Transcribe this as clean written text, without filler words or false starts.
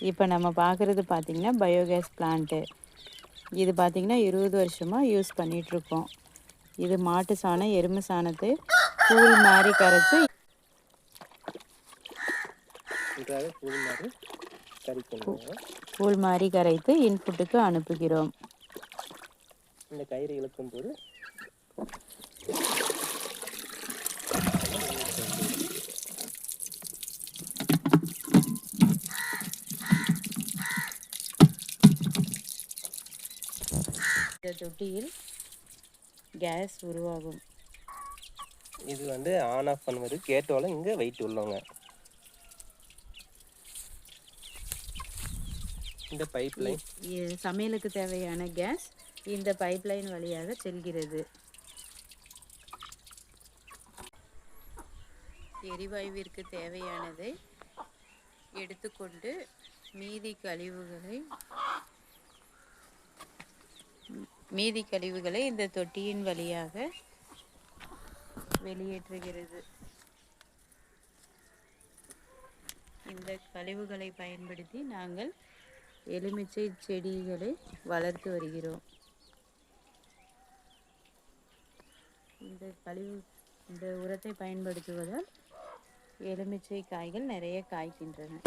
இப்போ நம்ம பார்க்குறது பார்த்திங்கன்னா பயோகேஸ் பிளான்ட்டு. இது பார்த்திங்கன்னா 20 வருஷமாக யூஸ் பண்ணிகிட்ருக்கோம். இது மாட்டு சாணம் எருமை சாணத்தை கூழ் மாதிரி கரைச்சி கூழ் மாதிரி கரைத்து இன்புட்டுக்கு அனுப்புகிறோம். இந்த கயிறு இழுக்கும் போது இந்த தொட்டியில் கேஸ் உருவாகும். இது வந்து ஆன் ஆஃப் பண்ணுவது கேட்டோல இங்கே வெயிட் உள்ளவங்க. இந்த பைப் லைன் சமையலுக்கு தேவையான கேஸ் இந்த பைப் லைன் வழியாக செல்கிறது. எரிவாயுவிற்கு தேவையானதை எடுத்துக்கொண்டு மீதி கழிவுகளை இந்த தொட்டியின் வழியாக வெளியேற்றுகிறது. இந்த கழிவுகளை பயன்படுத்தி நாங்கள் எலுமிச்சை செடிகளை வளர்த்து வருகிறோம். இந்த உரத்தை பயன்படுத்துவதால் எலுமிச்சை காய்கள் நிறைய காய்க்கின்றன.